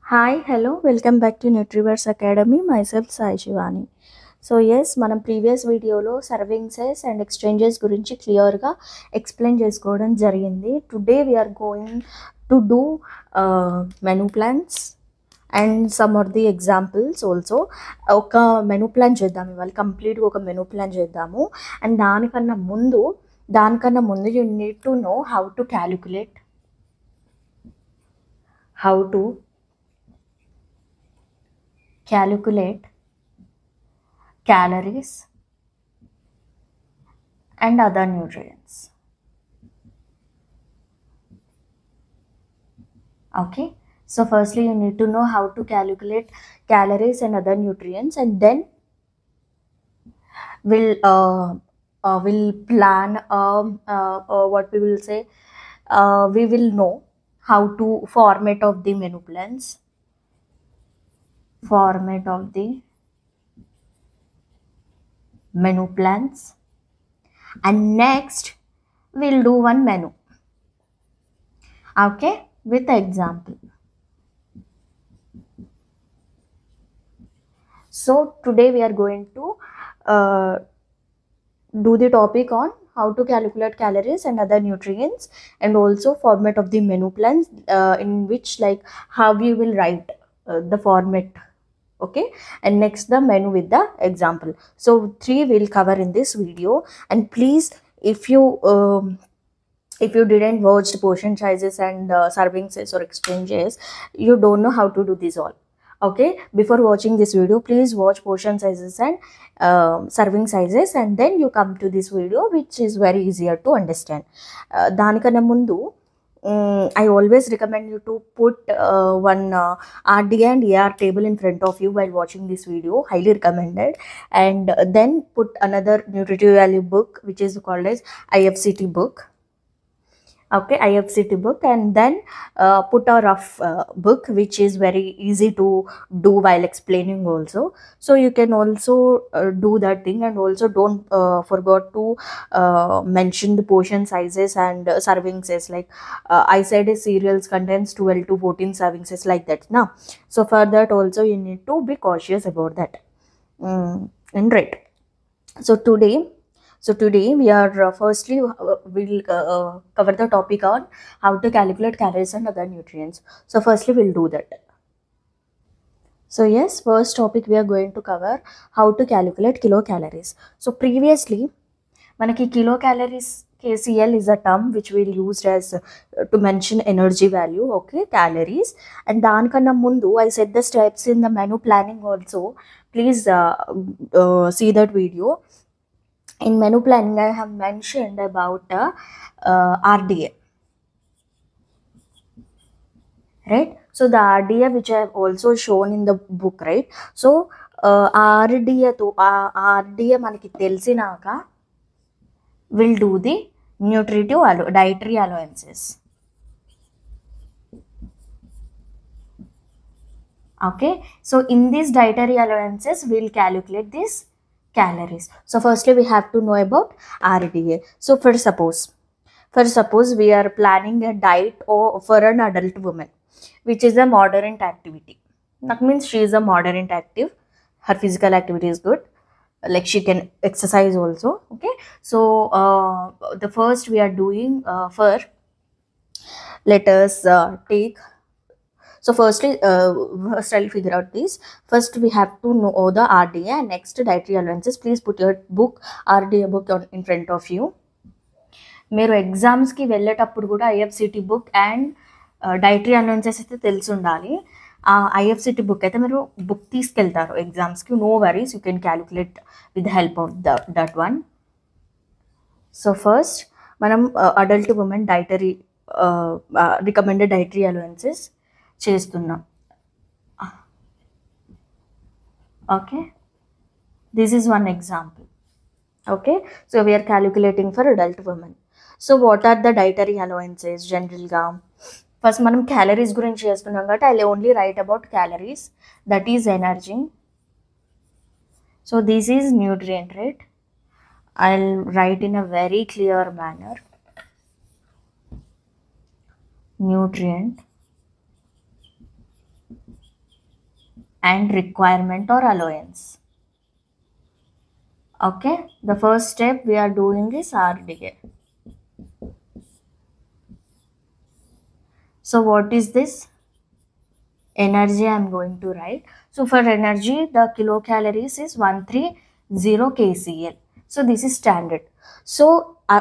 Hi, hello, welcome back to Nutriverse Academy. Myself Sai Shivani. So yes, మనం previous వీడియోలో servings and exchanges గురించి క్లియర్గా explain చేసుకోవడం జరిగింది. Today we're going to do menu plans and some of the examples also. ఒక menu plan చేద్దాం ఇవాళ, కంప్లీట్గా ఒక మెనూ ప్లాన్ చేద్దాము. అండ్ దానికన్నా ముందు you need to know how to calculate calories and other nutrients. Okay, so firstly you need to know how to calculate calories and other nutrients, and then we'll plan what we will say. We will know how to format of the menu plans, and next we'll do one menu, okay, with example. So today we are going to do the topic on how to calculate calories and other nutrients, and also format of the menu plans, in which like how we will write the format. Okay, and next the menu with the example. So three we'll cover in this video. And please, if you didn't watch the portion sizes and serving size or exchanges, you don't know how to do this all. Okay, before watching this video, please watch portion sizes and serving sizes, and then you come to this video, which is very easier to understand. Danikana mundu, I always recommend you to put one RDA and AR table in front of you while watching this video. Highly recommended. And then put another nutritive value book, which is called as IFCT book. Okay, IFCT book, and then put a rough book, which is very easy to do while explaining also. So you can also do that thing, and also don't forget to mention the portion sizes and serving size. Like I said, cereals contains 12 to 14 serving size, like that now. So for that also you need to be cautious about that. And right, so today we are firstly we'll cover the topic on how to calculate calories and other nutrients. So firstly we'll do that. So yes, first topic we are going to cover how to calculate kilocalories. So previously manaki kilocalories, KCL is a term which we'll use as to mention energy value, okay, calories. And danikana mundu I said the steps in the menu planning also. Please see that video. In menu planning, I have mentioned about RDA, right? So the RDA which I have also shown in the book, right? So RDA to RDA manaki తెలిసినాక will do the nutritive dietary allowances. Okay, so in these dietary allowances we'll calculate this calories. So firstly we have to know about RDA. So for suppose we are planning a diet for an adult woman, which is a moderate activity. That means she is a moderate active, her physical activity is good, like she can exercise also. Okay, so the first we are doing for, let us take. So firstly, first I'll figure out this. First we have to know the RDA, and next dietary allowances. Please put your book, RDA book in front of you. మీరు ఎగ్జామ్స్కి వెళ్ళేటప్పుడు కూడా ఐఎఫ్సిటీ book and dietary allowances అయితే తెలిసి ఉండాలి. ఆ ఐఎఫ్సిటీ book అయితే మీరు బుక్ తీసుకెళ్తారు ఎగ్జామ్స్కి, no worries, you can calculate with help of that one. So first మనం adult women dietary recommended dietary allowances చేస్తున్నాం. Okay, this is one example. Okay, so we are calculating for adult women. So what are the dietary allowances generally? First manam calories gurinchi chestunnam kabatti I'll only write about calories, that is energy. So this is nutrient, right? I'll write in a very clear manner. Nutrient and requirement or allowance. Okay, the first step we are doing is RDA. So what is this? Energy I am going to write. So for energy, the kilocalories is 130 kcal. So this is standard. So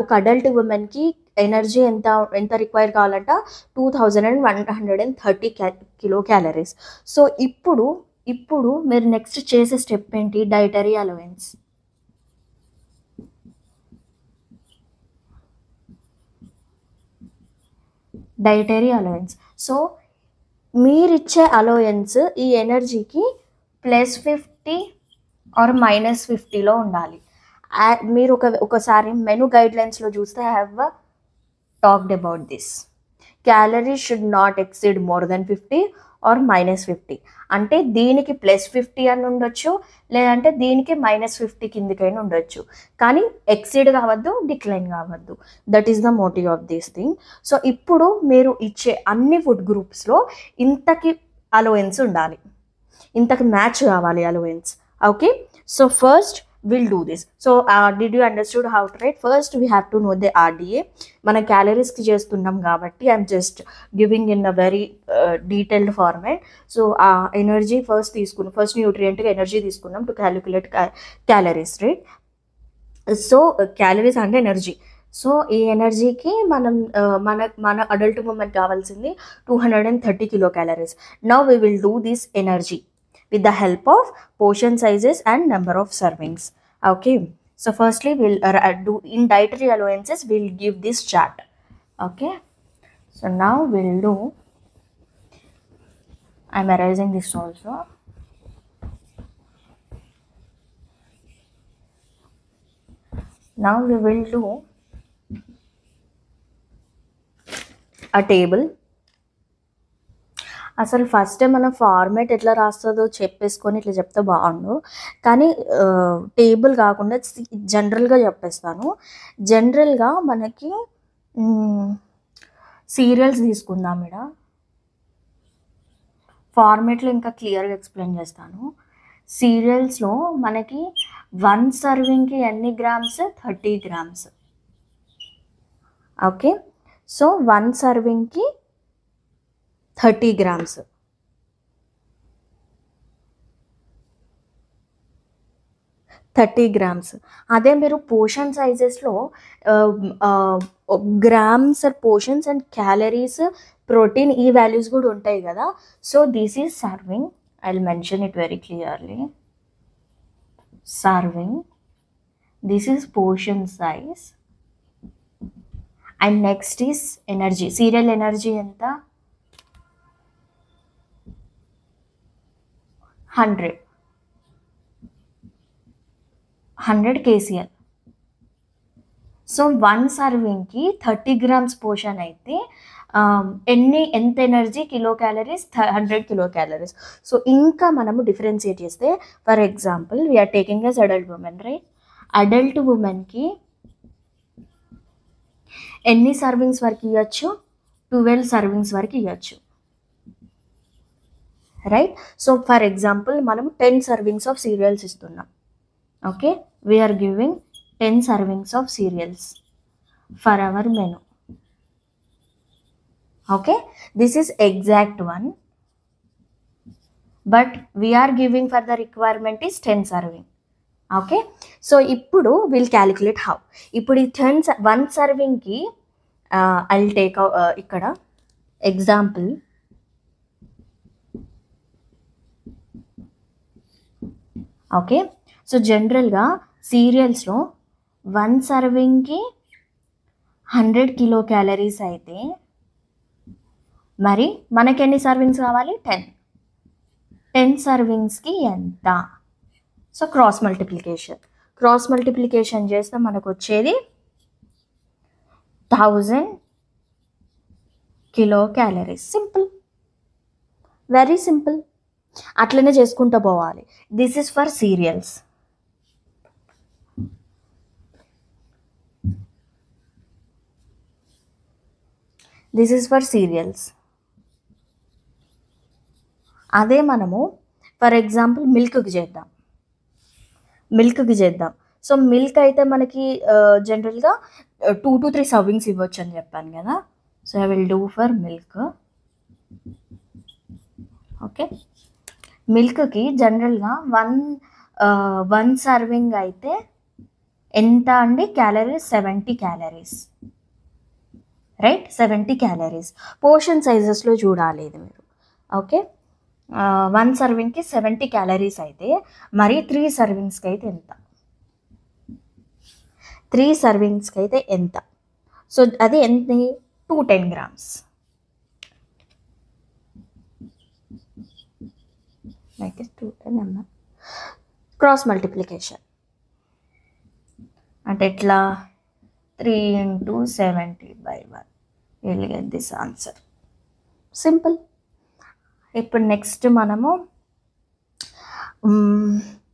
ఒక adult ఉమెన్కి energy ఎంత require కావాలంట 2130 kilo calories. So ఇప్పుడు మీరు next చేసే step ఏంటి? Dietary allowance. Dietary allowance. So మీరిచ్చే allowance ఈ ఎనర్జీకి +50 ఆర్ -50లో ఉండాలి. మీరు ఒకసారి మెను గైడ్లైన్స్లో చూస్తే I have talked about this. Calories should not exceed more than 50 or -50. అంటే దీనికి +50 అని ఉండొచ్చు, లేదంటే దీనికి -50 కిందికైనా ఉండొచ్చు, కానీ ఎక్సీడ్ కావద్దు, డిక్లైన్ కావద్దు. That is the motive of this thing. So ఇప్పుడు మీరు ఇచ్చే అన్ని ఫుడ్ గ్రూప్స్లో ఇంతకి అలవెన్స్ ఉండాలి, ఇంతకి మ్యాచ్ కావాలి allowance. Okay, so first we'll do this. So did you understood how to write? First we have to know the RDA. మన calories కి చేస్తున్నాం కాబట్టి I'm just giving in a very detailed format. So energy first తీసుకున్నాం, first nutrient energy తీసుకున్నాం to calculate calories, right? So calories అంటే energy. So ఈ ఎనర్జీకి మన అడల్ట్ ఉమెన్ కావాల్సింది 230 kilo calories. Now we will do this energy with the help of portion sizes and number of servings. Okay, so firstly we'll do in dietary allowances, we'll give this chart. Okay, so now we'll do, I'm erasing this also. Now we will do a table. అసలు first మన format ఎట్లా రాస్తుందో చెప్పేసుకొని ఇట్లా చెప్తే బాగుండు, కానీ table కాకుండా జనరల్గా చెప్పేస్తాను. జనరల్గా మనకి సీరియల్స్ తీసుకుందాం. ఇక్కడ ఫార్మేట్లో ఇంకా క్లియర్గా ఎక్స్ప్లెయిన్ చేస్తాను. సీరియల్స్లో మనకి 1 సర్వింగ్కి ఎన్ని గ్రామ్స్? 30 గ్రామ్స్. ఓకే, సో 1 సర్వింగ్కి 30 గ్రామ్స్. అదే మీరు పోర్షన్ సైజెస్లో grams, portions and calories, protein, ఈ వాల్యూస్ కూడా ఉంటాయి కదా. So this is serving. I will mention it very clearly. Serving, this is portion size, and next is energy. Cereal energy ఎంత? 100 kcal. So 1 సర్వింగ్కి 30 grams portion అయితే ఎంత energy? Kilo calories 100 kilo calories. So ఇంకా మనము differentiate చేస్తే, for example we're taking as adult women, right? Adult ఉమెన్కి ఎన్ని servings వరకు ఇవ్వచ్చు? 12 సర్వింగ్స్ వరకు ఇవ్వచ్చు, రైట్? సో ఫర్ ఎగ్జాంపుల్ మనం 10 సర్వింగ్స్ ఆఫ్ సీరియల్స్ ఇస్తున్నాం. Okay, we're giving 10 servings of cereals for our menu. Okay, this is exact one, but we're giving for the requirement is 10 serving. Okay, so ఇప్పుడు will calculate how. ఇప్పుడు ఈ 1 సర్వింగ్కి I will take ఇక్కడ example. Okay, so జనరల్గా సీరియల్స్లో 1 సర్వింగ్కి 100 kilo calories అయితే మరి మనకి ఎన్ని సర్వింగ్స్ కావాలి? 10 సర్వింగ్స్కి ఎంత? సో క్రాస్ మల్టిప్లికేషన్ చేస్తే మనకు వచ్చేది 1000 kilo calories. Simple, very simple. అట్లనే చేసుకుంటూ పోవాలి. This is for serials. అదే మనము ఫర్ ఎగ్జాంపుల్ మిల్క్కి చేద్దాం. సో మిల్క్ అయితే మనకి జనరల్గా 2 to 3 సర్వింగ్స్ ఇవ్వచ్చు అని చెప్పాను కదా. So I will do for milk. Okay, మిల్క్కి జనరల్గా వన్ సర్వింగ్ అయితే ఎంత అండి? Calories 70 calories, right? 70 calories. Portion సైజెస్లో చూడాలి ఇది మీరు. ఓకే, 1 సర్వింగ్కి 70 క్యాలరీస్ అయితే మరి 3 సర్వింగ్స్కి అయితే ఎంత? 3 సర్వింగ్స్కి అయితే ఎంత? సో అది ఎంత? 210 grams. Like 210 ml. Cross multiplication అంటే ఎట్లా? 3 into 70/1. Will get this answer. Simple. ఇప్పుడు నెక్స్ట్ మనము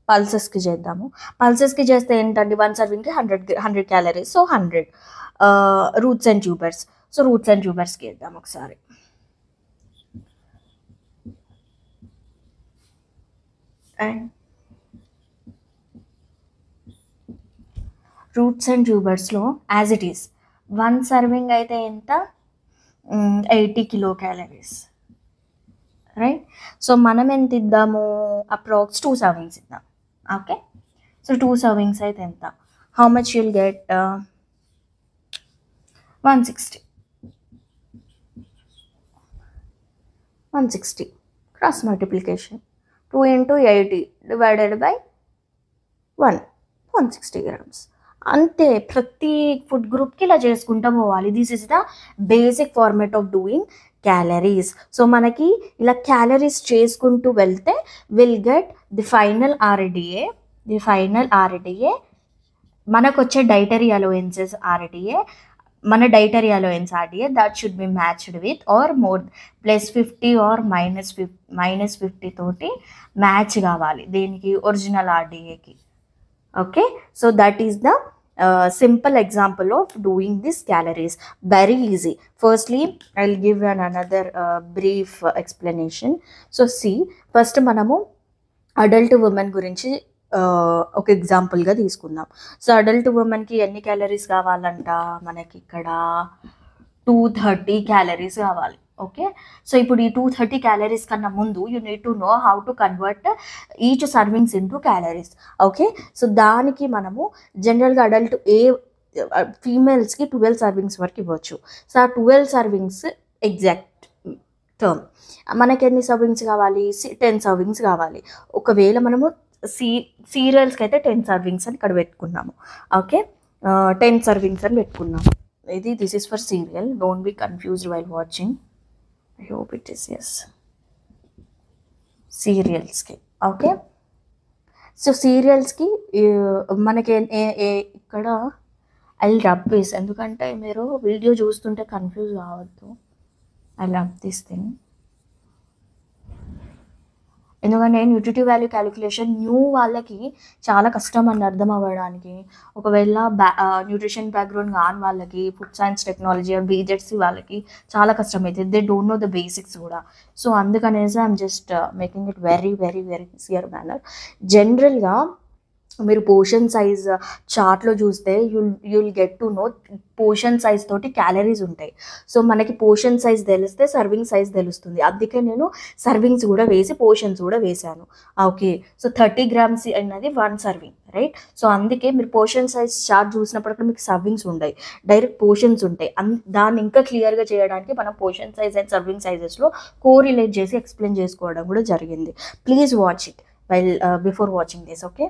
పల్సెస్కి చేద్దాము. పల్సెస్కి చేస్తే ఏంటండి? 1 సర్వింగ్కి 100 calories. So 100 roots and tubers. So roots and ట్యూబర్స్కి వేద్దాం ఒకసారి. అండ్ రూట్స్ అండ్ ట్యూబర్స్లో యాజ్ ఇట్ ఈస్ 1 సర్వింగ్ అయితే ఎంత? 80 కిలో క్యాలరీస్, రైట్? సో మనం ఎంత ఇద్దాము? అప్రాక్స్ 2 సర్వింగ్స్ ఇద్దాం. ఓకే, సో 2 సర్వింగ్స్ అయితే ఎంత? How much you'll get? 160. Cross multiplication 2 into 80 divided by 160 grams. అంతే. ప్రతి ఫుడ్ గ్రూప్కి ఇలా చేసుకుంటూ పోవాలి. This is the basic format of doing calories. So మనకి ఇలా క్యాలరీస్ చేసుకుంటూ వెళ్తే will get the final RDA. మనకు వచ్చే డైటరీ అలోవెన్సెస్ ఆర్డిఏ, మన dietary allowance RDA that should be matched with or more +50 or -50 తోటి మ్యాచ్ కావాలి దేనికి? ఒరిజినల్ ఆర్డిఏకి. Okay, so that is the simple example of doing this calories. Very easy. Firstly, I'll give another brief explanation. So see, first manamu adult women gurinchi ఒక ఎగ్జాంపుల్గా తీసుకుందాం. So adult ఉమెన్కి ఎన్ని calories కావాలంట? మనకి ఇక్కడ 230 క్యాలరీస్ కావాలి. ఓకే, సో ఇప్పుడు ఈ 230 క్యాలరీస్ కన్నా ముందు you need to know how to convert each servings into calories. Okay, so దానికి మనము జనరల్గా అడల్ట్ ఫీమేల్స్కి 12 సర్వింగ్స్ వరకు ఇవ్వచ్చు. సో ఆ 12 సర్వింగ్స్ ఎగ్జాక్ట్ టర్మ్. మనకి ఎన్ని సర్వింగ్స్ కావాలి? 10 సర్వింగ్స్ కావాలి. ఒకవేళ మనము సీరియల్స్కి అయితే 10 సర్వింగ్స్ అని ఇక్కడ పెట్టుకున్నాము. ఓకే, 10 సర్వింగ్స్ అని పెట్టుకున్నాము. This is for cereal. Don't be confused while watching. I hope it is yes. సీరియల్స్కి. ఓకే, సో సీరియల్స్కి మనకి ఇక్కడ ఐ రబ్ దిస్, ఎందుకంటే మీరు వీడియో చూస్తుంటే కన్ఫ్యూజ్ కావద్దు. ఐ రబ్ దిస్ థింగ్, ఎందుకంటే న్యూట్రిటివ్ వాల్యూ క్యాలిక్యులేషన్ న్యూ వాళ్ళకి చాలా కష్టం అని అర్థం అవ్వడానికి. ఒకవేళ న్యూట్రిషన్ బ్యాక్గ్రౌండ్ కాని వాళ్ళకి, ఫుడ్ సైన్స్ టెక్నాలజీ బీజెడ్సీ వాళ్ళకి చాలా కష్టం అవుతుంది. They don't know the basics కూడా. సో అందుకనేసి I'm just making it very very very easier manner. జనరల్గా మీరు పోర్షన్ సైజ్ చార్ట్లో చూస్తే you'll get to know portion size తోటి క్యాలరీస్ ఉంటాయి. సో మనకి పోర్షన్ సైజ్ తెలిస్తే సర్వింగ్ సైజ్ తెలుస్తుంది. అందుకే నేను సర్వింగ్స్ కూడా వేసి పోర్షన్స్ కూడా వేశాను. ఓకే, సో 30 grams అన్నది 1 సర్వింగ్, రైట్? సో అందుకే మీరు పోర్షన్ సైజ్ చార్ట్ చూసినప్పుడు మీకు సర్వింగ్స్ ఉంటాయి, డైరెక్ట్ పోర్షన్స్ ఉంటాయి. దాన్ని ఇంకా క్లియర్గా చేయడానికి మనం పోర్షన్ సైజ్ అండ్ సర్వింగ్ సైజెస్లో కోరిలేట్ చేసి ఎక్స్ప్లెయిన్ చేసుకోవడం కూడా జరిగింది. Please watch it before watching this. Okay,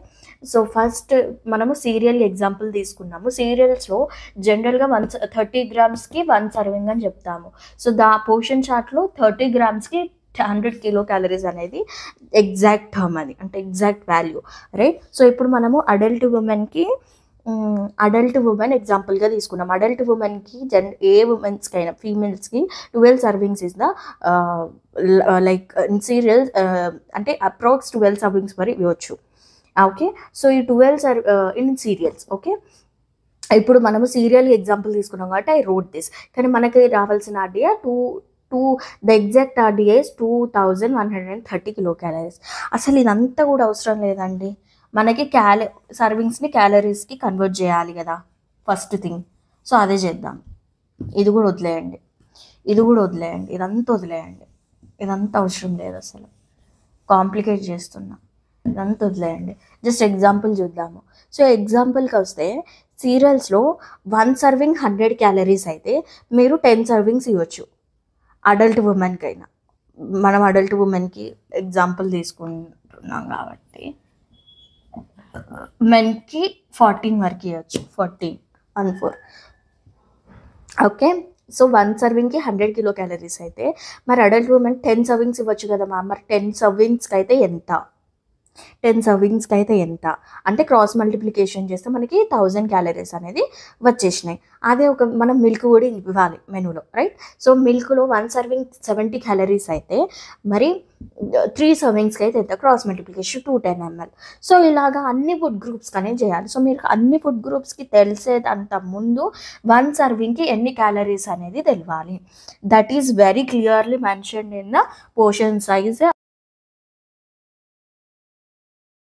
so first మనము సీరియల్ ఎగ్జాంపుల్ తీసుకున్నాము. సీరియల్స్లో జనరల్గా 30 grams-కి 1 సర్వింగ్ అని చెప్తాము. సో పోర్షన్ చార్ట్లో 30 grams-కి 100 కిలో క్యాలరీస్ అనేది ఎగ్జాక్ట్ టర్మ్, అది అంటే ఎగ్జాక్ట్ వాల్యూ, రైట్? సో ఇప్పుడు మనము అడల్ట్ ఉమెన్ ఎగ్జాంపుల్గా తీసుకున్నాం. అడల్ట్ ఉమెన్కి ఏ ఉమెన్స్కి అయినా ఫీమేల్స్కి 12 servings is the like in serial, అంటే అప్రాక్స్ 12 సర్వింగ్స్ వరకు ఇవ్వచ్చు. ఓకే, సో ఈ 12 ఇన్ సీరియల్స్. ఓకే, ఇప్పుడు మనము సీరియల్ ఎగ్జాంపుల్ తీసుకున్నాం కాబట్టి ఐ రోట్ దిస్. కానీ మనకి రావాల్సిన idea the exact RDA is 2130 kilo calories. అసలు ఇదంతా కూడా అవసరం లేదండి, మనకి సర్వింగ్స్ని క్యాలరీస్కి కన్వర్ట్ చేయాలి కదా ఫస్ట్ థింగ్. సో అదే చేద్దాం. ఇది కూడా వదిలేయండి, ఇదంతా వదిలేయండి, ఇదంతా అవసరం లేదు, అసలు కాంప్లికేట్ చేస్తున్నా, ఇదంతా వదిలేయండి. జస్ట్ ఎగ్జాంపుల్ చూద్దాము. సో ఎగ్జాంపుల్కి వస్తే సీరియల్స్లో 1 సర్వింగ్ 100 క్యాలరీస్ అయితే మీరు 10 సర్వింగ్స్ ఇవ్వచ్చు అడల్ట్ ఉమెన్కి అయినా. మనం అడల్ట్ ఉమెన్కి ఎగ్జాంపుల్ తీసుకుంటున్నాం కాబట్టి మెన్కి 14 వరకు ఇవ్వచ్చు, 14 and 4. ఓకే, సో 1 సర్వింగ్కి 100 కిలో క్యాలరీస్ అయితే మరి అడల్ట్ ఉమెన్ 10 సర్వింగ్స్ ఇవ్వచ్చు కదా మ్యామ్. మరి 10 సర్వింగ్స్కి అయితే ఎంత? 10 సర్వింగ్స్కి అయితే ఎంత అంటే క్రాస్ మల్టిప్లికేషన్ చేస్తే మనకి 1000 క్యాలరీస్ అనేది వచ్చేసినాయి. అదే మనం మిల్క్ కూడా ఇవ్వాలి మెనూలో, రైట్? సో మిల్క్లో 1 సర్వింగ్ 70 క్యాలరీస్ అయితే మరి 3 సర్వింగ్స్కి అయితే ఎంత? Cross multiplication 210 ml. సో ఇలాగా అన్ని ఫుడ్ గ్రూప్స్కి అనేది చేయాలి. సో మీరు అన్ని ఫుడ్ గ్రూప్స్కి తెలిసేదంత ముందు 1 సర్వింగ్కి ఎన్ని క్యాలరీస్ అనేది తెలియాలి. That is very clearly mentioned in the portion size